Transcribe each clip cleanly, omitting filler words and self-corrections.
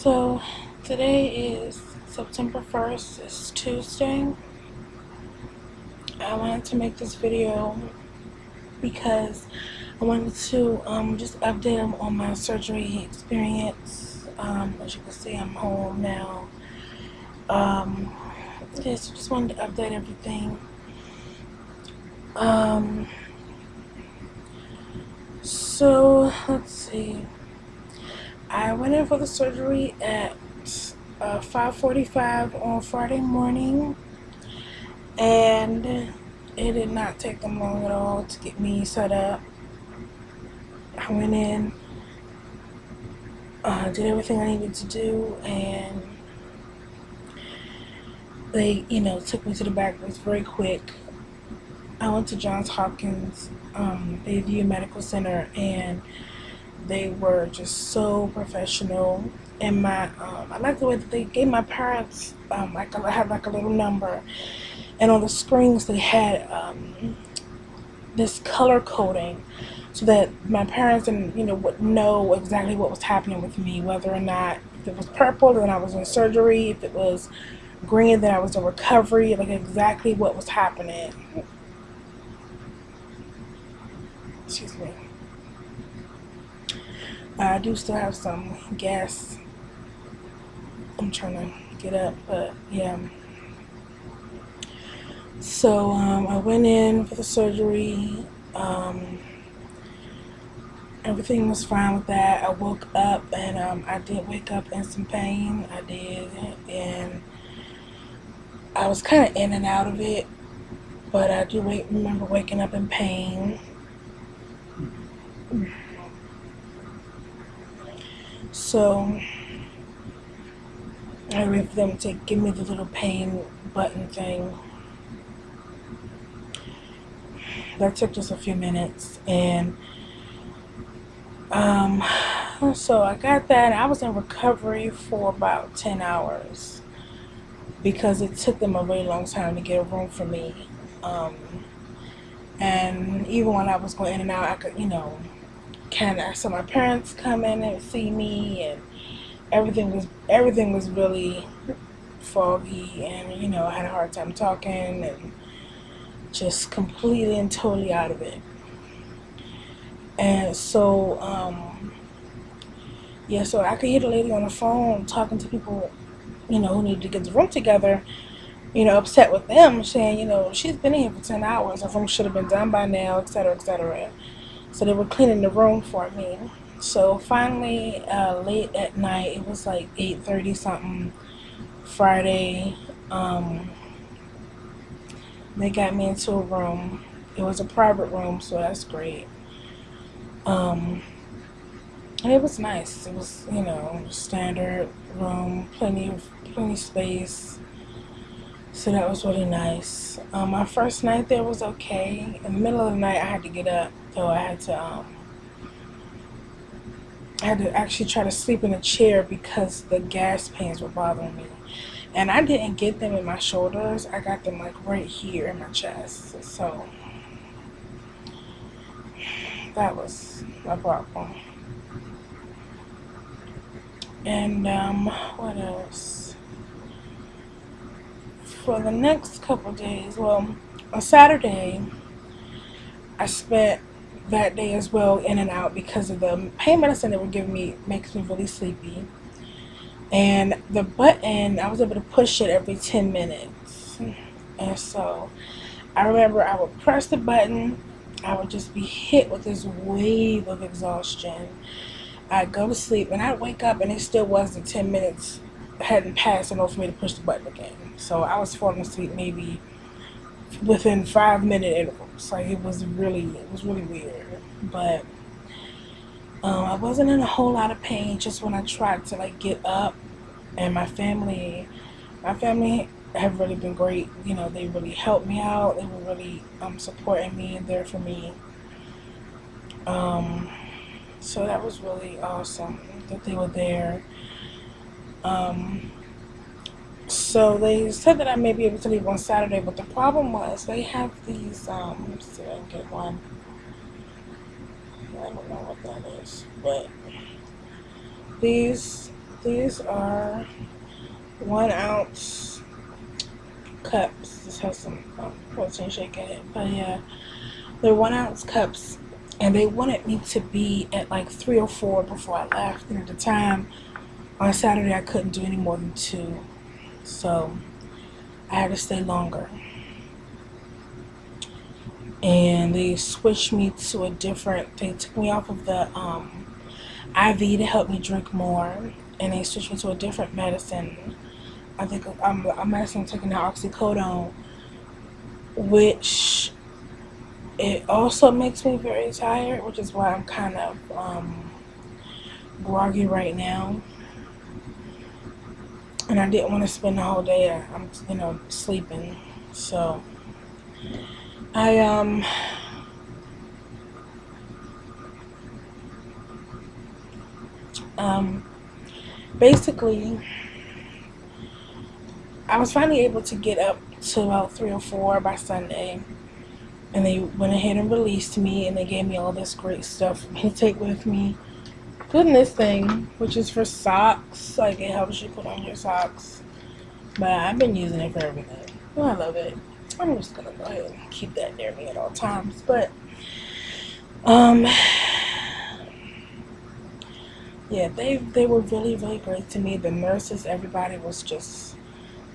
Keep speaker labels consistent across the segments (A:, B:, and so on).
A: So today is September 1st, it's Tuesday. I wanted to make this video because I wanted to just update them on my surgery experience. As you can see, I'm home now. Just wanted to update everything. So let's see. I went in for the surgery at 5:45 on Friday morning, and it did not take them long at all to get me set up. I went in, did everything I needed to do, and they, took me to the back. It was very quick. I went to Johns Hopkins Bayview Medical Center, and they were just so professional. And I like the way that they gave my parents I had like a little number, and on the screens they had this color coding so that my parents would know exactly what was happening with me, whether or not, if it was purple then I was in surgery, if it was green then I was in recovery, like exactly what was happening. Excuse me. I do still have some gas. I'm trying to get up, but yeah. So I went in for the surgery. Everything was fine with that. I woke up, and I did wake up in some pain. I did, and I was kind of in and out of it, but I do remember waking up in pain. So I waited for them to give me the little pain button thing. That took just a few minutes, and so I got that. I was in recovery for about 10 hours because it took them a really long time to get a room for me. And even when I was going in and out, I could, I saw my parents come in and see me, and everything was really foggy, and I had a hard time talking, and just completely and totally out of it. And so so I could hear the lady on the phone talking to people who needed to get the room together, upset with them, saying, she's been in here for 10 hours, her room should have been done by now, etc., etc. So they were cleaning the room for me. So finally, late at night, it was like 8:30 something Friday, they got me into a room. It was a private room, so that's great. And it was nice. It was, standard room, plenty space. So that was really nice. My first night there was okay. In the middle of the night, I had to get up, so I had to actually try to sleep in a chair because the gas pains were bothering me. And I didn't get them in my shoulders. I got them like right here in my chest. So that was my problem. And what else? For the next couple days, well, on Saturday, I spent that day as well in and out because of the pain medicine they were giving me makes me really sleepy. And the button, I was able to push it every 10 minutes. And so I remember I would press the button, I would just be hit with this wave of exhaustion. I'd go to sleep, and I'd wake up, and it still wasn't 10 minutes hadn't passed in order for me to push the button again. So I was falling asleep maybe within 5-minute intervals. Like it was really weird. But I wasn't in a whole lot of pain just when I tried to like get up. And my family have really been great. They really helped me out. They were really supporting me and there for me. So that was really awesome that they were there. So they said that I may be able to leave on Saturday, but the problem was they have these, let me see if I can get one. I don't know what that is, but these These are 1 ounce cups. This has some protein shake in it, but yeah, they're 1 ounce cups, and they wanted me to be at like 3 or 4 before I left. And at the time on Saturday, I couldn't do any more than 2, so I had to stay longer. And they switched me to a different. They took me off of the IV to help me drink more, and they switched me to a different medicine. I think a medicine taking the oxycodone, which it also makes me very tired, which is why I'm kind of groggy right now. And I didn't want to spend the whole day, sleeping. So I basically I was finally able to get up to about 3 or 4 by Sunday, and they went ahead and released me, and they gave me all this great stuff for me to take with me, including this thing, which is for socks. Like, it helps you put on your socks, but I've been using it for everything. Oh, I love it. I'm just gonna go ahead and keep that near me at all times. But yeah, they were really, really great to me. The nurses, everybody was just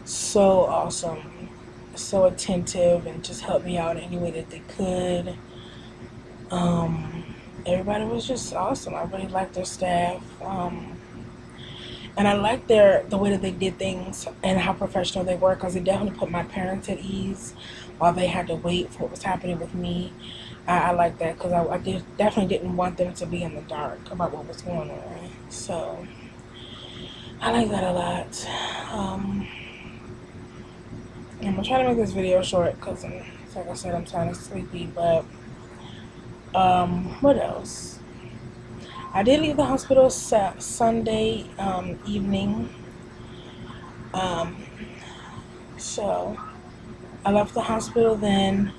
A: so awesome, so attentive, and just helped me out any way that they could. Everybody was just awesome. I really liked their staff, and I liked the way that they did things and how professional they were, because it definitely put my parents at ease while they had to wait for what was happening with me. I like that, because definitely didn't want them to be in the dark about what was going on. So I like that a lot. I'm gonna try to make this video short because, like I said, I'm kind of sleepy. But what else? I did leave the hospital Sunday evening. So I left the hospital then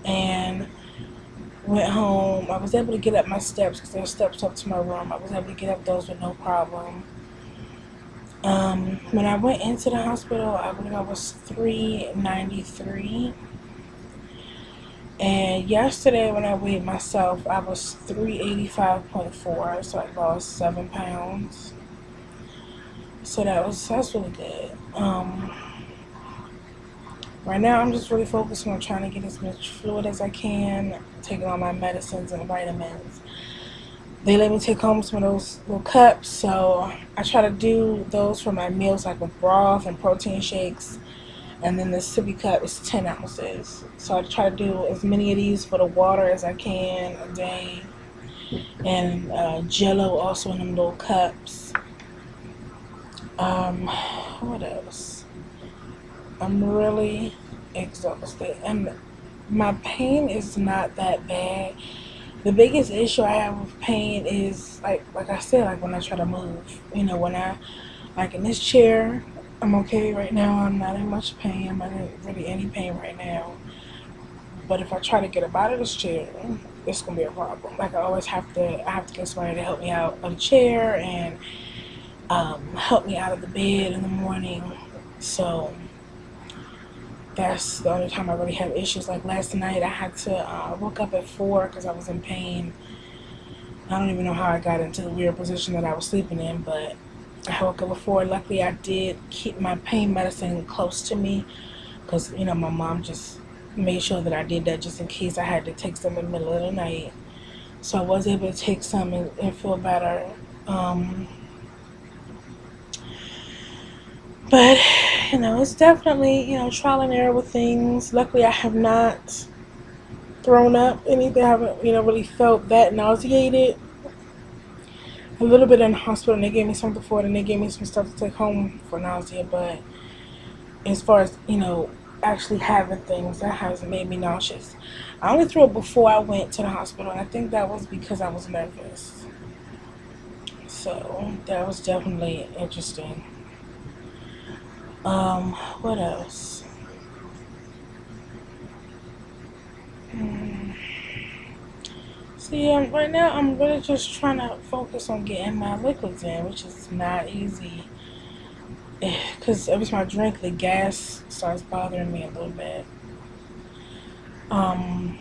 A: and went home. I was able to get up my steps because there are steps up to my room. I was able to get up those with no problem. When I went into the hospital, I believe I was 393. And yesterday when I weighed myself, I was 385.4, so I lost 7 pounds. So that's really good. Right now I'm just really focusing on trying to get as much fluid as I can, taking all my medicines and vitamins. They let me take home some of those little cups, so I try to do those for my meals, like with broth and protein shakes. And then the sippy cup is 10 ounces. So I try to do as many of these for the water as I can a day. And Jello also in them little cups. What else? I'm really exhausted, and my pain is not that bad. The biggest issue I have with pain is like I said, like when I try to move. When I, like in this chair, I'm okay right now. I'm not in much pain. I'm not in really any pain right now. But if I try to get up out of this chair, it's gonna be a problem. Like I have to get somebody to help me out of the chair and help me out of the bed in the morning. So that's the only time I really have issues. Like last night, I had to woke up at 4 because I was in pain. I don't even know how I got into the weird position that I was sleeping in, but I woke up at 4. Luckily, I did keep my pain medicine close to me because, my mom just made sure that I did that just in case I had to take some in the middle of the night. So I was able to take some and feel better. But, it's definitely, trial and error with things. Luckily, I have not thrown up anything. I haven't, really felt that nauseated. A little bit in the hospital, and they gave me something for it, and they gave me some stuff to take home for nausea. But as far as, actually having things, that hasn't made me nauseous. I only threw up before I went to the hospital, and I think that was because I was nervous. So that was definitely interesting. What else? See, right now I'm really just trying to focus on getting my liquids in, which is not easy. Because every time I drink, the gas starts bothering me a little bit. Um,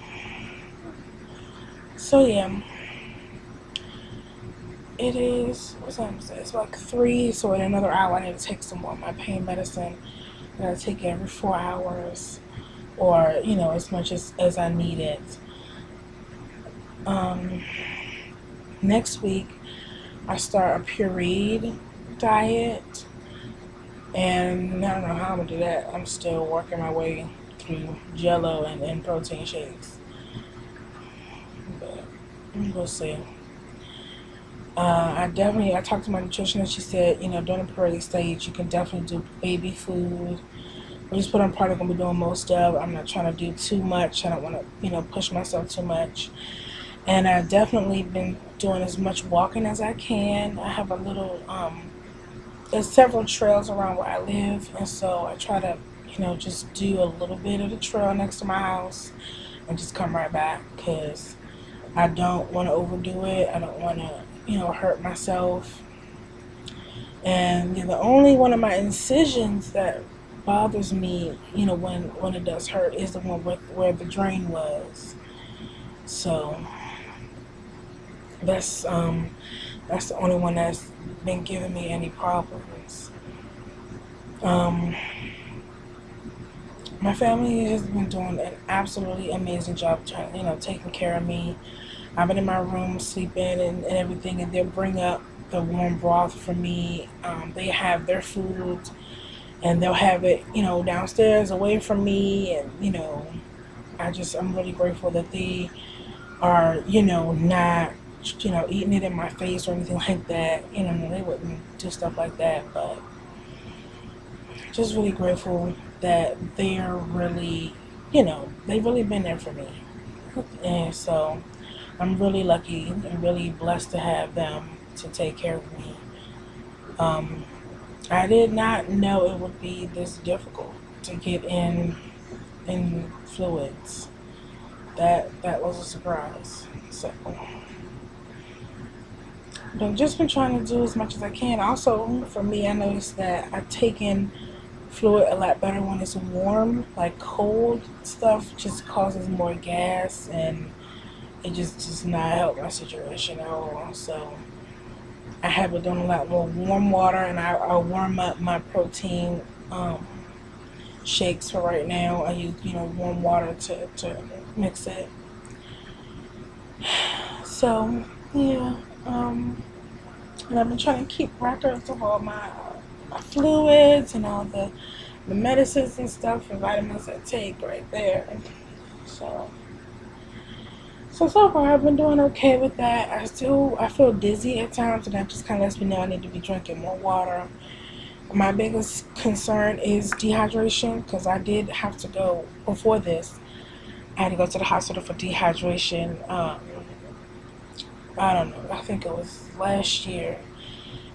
A: so yeah, it is, what time is it? It's like 3, so in another hour I need to take some more of my pain medicine. I gotta take it every 4 hours, or, as much as I need it. Um, Next week, I start a pureed diet, and I don't know how I'm gonna do that. I'm still working my way through Jello and protein shakes, but we'll see. I talked to my nutritionist. She said, during the pureed stage, you can definitely do baby food, which is what I'm probably gonna be doing most of. I'm not trying to do too much. I don't want to, push myself too much. And I've definitely been doing as much walking as I can. I have a little, there's several trails around where I live, and so I try to, just do a little bit of the trail next to my house and just come right back, because I don't want to overdo it. I don't want to, hurt myself. And the only one of my incisions that bothers me, when it does hurt, is the one where the drain was. So that's the only one that's been giving me any problems. Um, my family has been doing an absolutely amazing job trying, taking care of me. I've been in my room sleeping and everything, and they'll bring up the warm broth for me. They have their food, and they'll have it, downstairs away from me, and I'm really grateful that they are, not, eating it in my face or anything like that. They wouldn't do stuff like that, but just really grateful that they're really, they've really been there for me. And so I'm really lucky and really blessed to have them to take care of me. I did not know it would be this difficult to get in fluids. That was a surprise. So, but I've just been trying to do as much as I can. Also, for me, I noticed that I take in fluid a lot better when it's warm. Like cold stuff just causes more gas, and it just does not help my situation at all. So I have been doing a lot more warm water, and I warm up my protein shakes for right now. I use warm water to mix it. So yeah, and I've been trying to keep records of all my fluids and all the medicines and stuff and vitamins I take right there. So far I've been doing okay with that. I feel dizzy at times, and that just kind of lets me know I need to be drinking more water. My biggest concern is dehydration, because I did have to go before this. I had to go to the hospital for dehydration. I don't know. I think it was last year.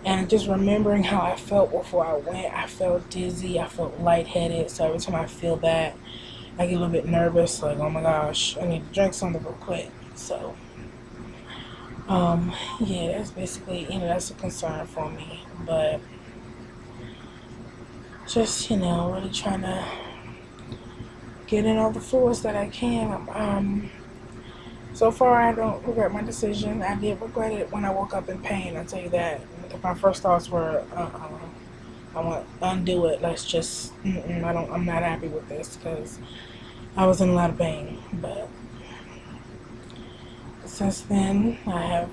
A: And just remembering how I felt before I went, I felt dizzy. I felt lightheaded. So every time I feel that, I get a little bit nervous. Like, oh my gosh, I need to drink something real quick. So, yeah, that's basically, that's a concern for me. But just, really trying to get in all the fluids that I can. So far, I don't regret my decision. I did regret it when I woke up in pain, I'll tell you that. My first thoughts were, I want to undo it. Let's just, I'm not happy with this, because I was in a lot of pain. But since then, I have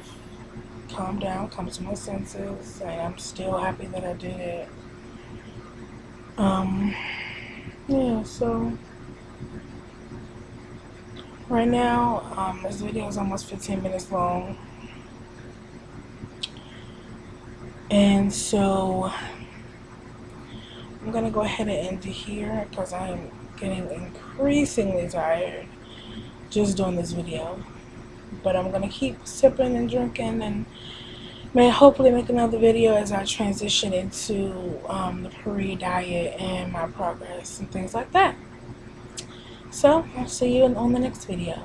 A: calmed down, come to my senses, and I'm still happy that I did it. Yeah, so right now, this video is almost 15 minutes long. And so I'm going to go ahead and end it here, because I am getting increasingly tired just doing this video. But I'm going to keep sipping and drinking, and hopefully make another video as I transition into the Puri diet and my progress and things like that. So I'll see you on the next video.